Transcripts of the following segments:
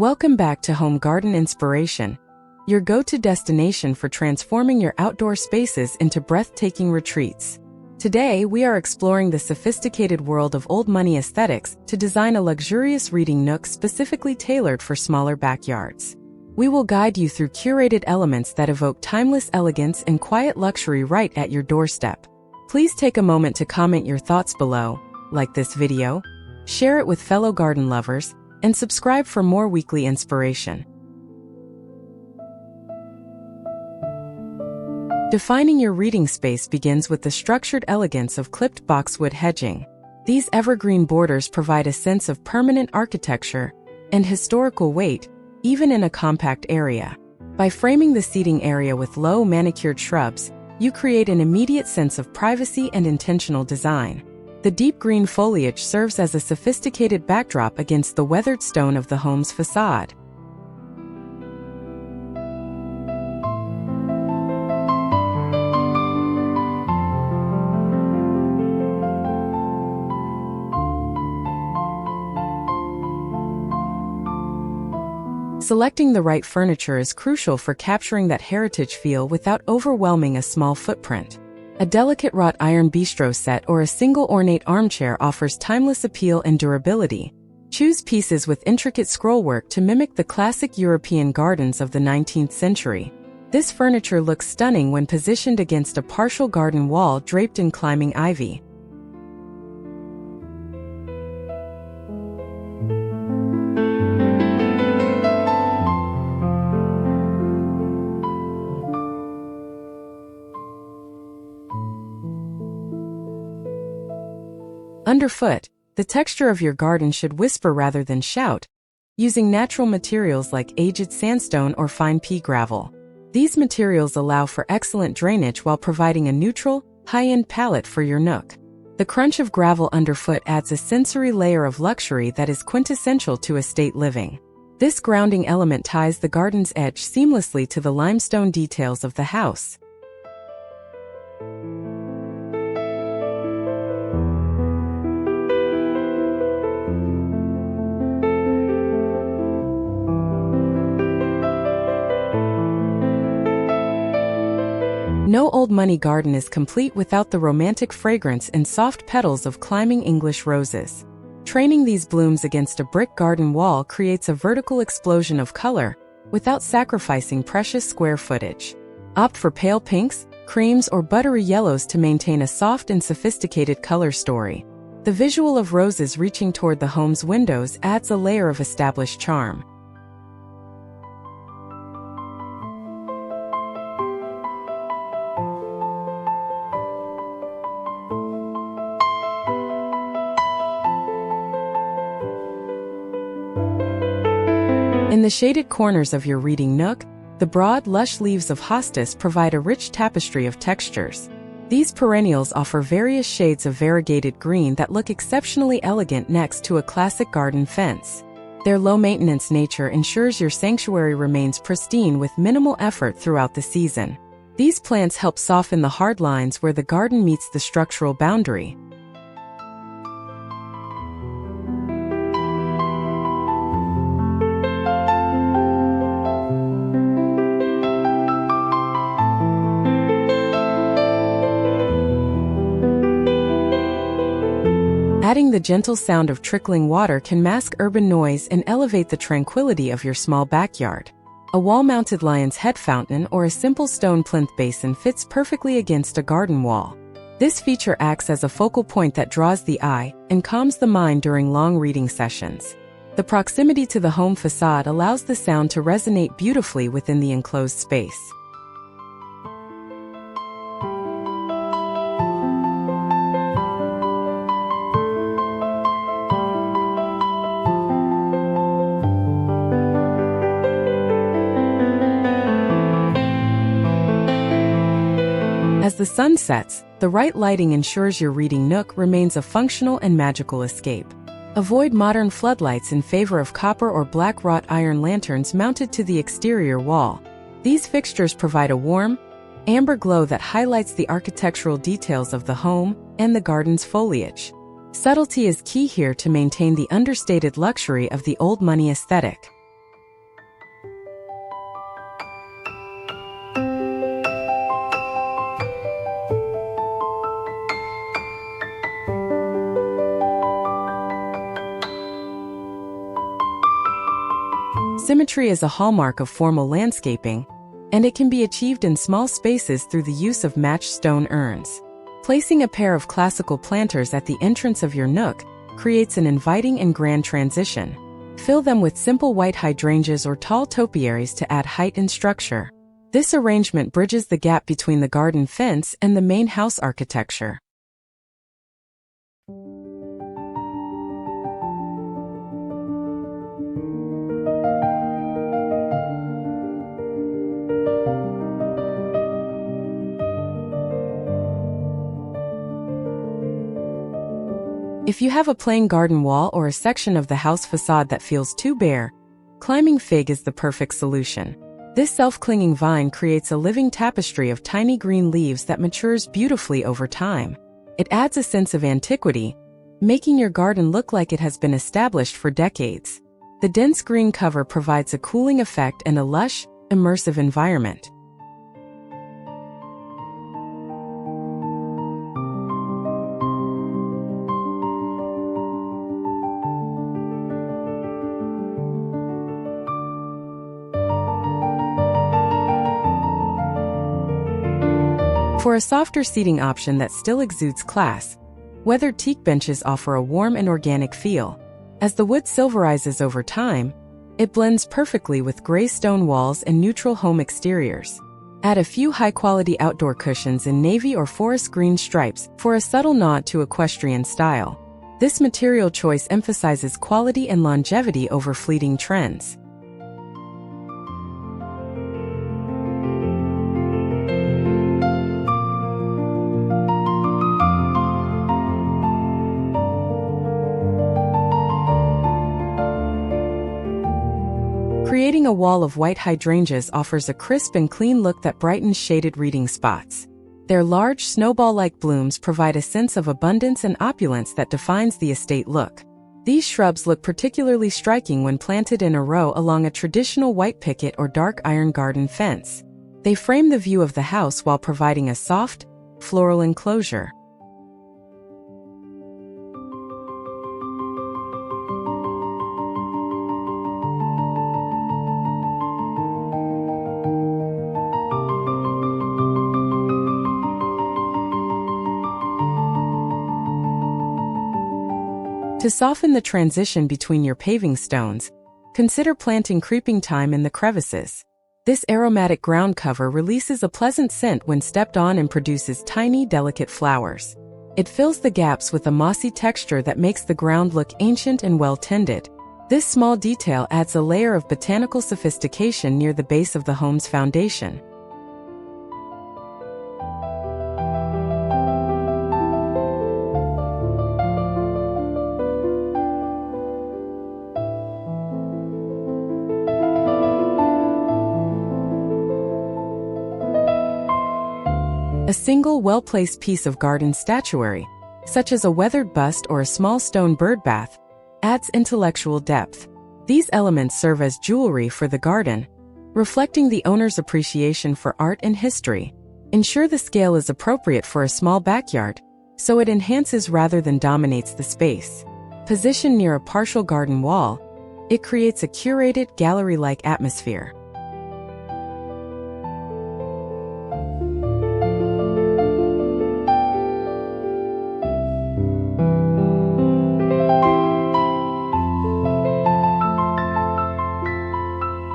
Welcome back to Home Garden Inspiration, your go-to destination for transforming your outdoor spaces into breathtaking retreats. Today, we are exploring the sophisticated world of old money aesthetics to design a luxurious reading nook specifically tailored for smaller backyards. We will guide you through curated elements that evoke timeless elegance and quiet luxury right at your doorstep. Please take a moment to comment your thoughts below, like this video, share it with fellow garden lovers, and subscribe for more weekly inspiration. Defining your reading space begins with the structured elegance of clipped boxwood hedging. These evergreen borders provide a sense of permanent architecture and historical weight, even in a compact area. By framing the seating area with low manicured shrubs, you create an immediate sense of privacy and intentional design. The deep green foliage serves as a sophisticated backdrop against the weathered stone of the home's facade. Selecting the right furniture is crucial for capturing that heritage feel without overwhelming a small footprint. A delicate wrought iron bistro set or a single ornate armchair offers timeless appeal and durability. Choose pieces with intricate scrollwork to mimic the classic European gardens of the 19th century. This furniture looks stunning when positioned against a partial garden wall draped in climbing ivy. Underfoot, the texture of your garden should whisper rather than shout, using natural materials like aged sandstone or fine pea gravel. These materials allow for excellent drainage while providing a neutral, high-end palette for your nook. The crunch of gravel underfoot adds a sensory layer of luxury that is quintessential to estate living. This grounding element ties the garden's edge seamlessly to the limestone details of the house. No old money garden is complete without the romantic fragrance and soft petals of climbing English roses. Training these blooms against a brick garden wall creates a vertical explosion of color, without sacrificing precious square footage. Opt for pale pinks, creams, or buttery yellows to maintain a soft and sophisticated color story. The visual of roses reaching toward the home's windows adds a layer of established charm. In the shaded corners of your reading nook, the broad, lush leaves of Hostas provide a rich tapestry of textures. These perennials offer various shades of variegated green that look exceptionally elegant next to a classic garden fence. Their low-maintenance nature ensures your sanctuary remains pristine with minimal effort throughout the season. These plants help soften the hard lines where the garden meets the structural boundary. Adding the gentle sound of trickling water can mask urban noise and elevate the tranquility of your small backyard. A wall-mounted lion's head fountain or a simple stone plinth basin fits perfectly against a garden wall. This feature acts as a focal point that draws the eye and calms the mind during long reading sessions. The proximity to the home facade allows the sound to resonate beautifully within the enclosed space. As the sun sets, the right lighting ensures your reading nook remains a functional and magical escape. Avoid modern floodlights in favor of copper or black wrought iron lanterns mounted to the exterior wall. These fixtures provide a warm, amber glow that highlights the architectural details of the home and the garden's foliage. Subtlety is key here to maintain the understated luxury of the old money aesthetic. Symmetry is a hallmark of formal landscaping, and it can be achieved in small spaces through the use of matched stone urns. Placing a pair of classical planters at the entrance of your nook creates an inviting and grand transition. Fill them with simple white hydrangeas or tall topiaries to add height and structure. This arrangement bridges the gap between the garden fence and the main house architecture. If you have a plain garden wall or a section of the house facade that feels too bare, climbing fig is the perfect solution. This self-clinging vine creates a living tapestry of tiny green leaves that matures beautifully over time. It adds a sense of antiquity, making your garden look like it has been established for decades. The dense green cover provides a cooling effect and a lush, immersive environment. For a softer seating option that still exudes class, weathered teak benches offer a warm and organic feel. As the wood silverizes over time, it blends perfectly with gray stone walls and neutral home exteriors. Add a few high-quality outdoor cushions in navy or forest green stripes for a subtle nod to equestrian style. This material choice emphasizes quality and longevity over fleeting trends. Creating a wall of white hydrangeas offers a crisp and clean look that brightens shaded reading spots. Their large, snowball-like blooms provide a sense of abundance and opulence that defines the estate look. These shrubs look particularly striking when planted in a row along a traditional white picket or dark iron garden fence. They frame the view of the house while providing a soft, floral enclosure. To soften the transition between your paving stones, consider planting creeping thyme in the crevices. This aromatic ground cover releases a pleasant scent when stepped on and produces tiny, delicate flowers. It fills the gaps with a mossy texture that makes the ground look ancient and well-tended. This small detail adds a layer of botanical sophistication near the base of the home's foundation. A single well-placed piece of garden statuary, such as a weathered bust or a small stone bird bath, adds intellectual depth. These elements serve as jewelry for the garden, reflecting the owner's appreciation for art and history. Ensure the scale is appropriate for a small backyard, so it enhances rather than dominates the space. Positioned near a partial garden wall, it creates a curated, gallery-like atmosphere.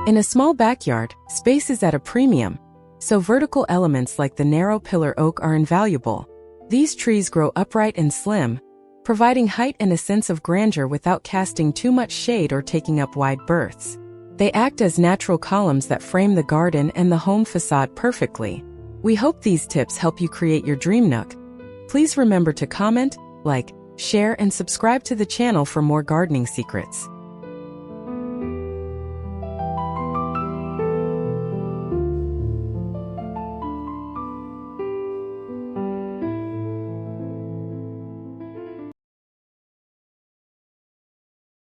In a small backyard, space is at a premium, so vertical elements like the narrow pillar oak are invaluable. These trees grow upright and slim, providing height and a sense of grandeur without casting too much shade or taking up wide berths. They act as natural columns that frame the garden and the home facade perfectly. We hope these tips help you create your dream nook. Please remember to comment, like, share, and subscribe to the channel for more gardening secrets.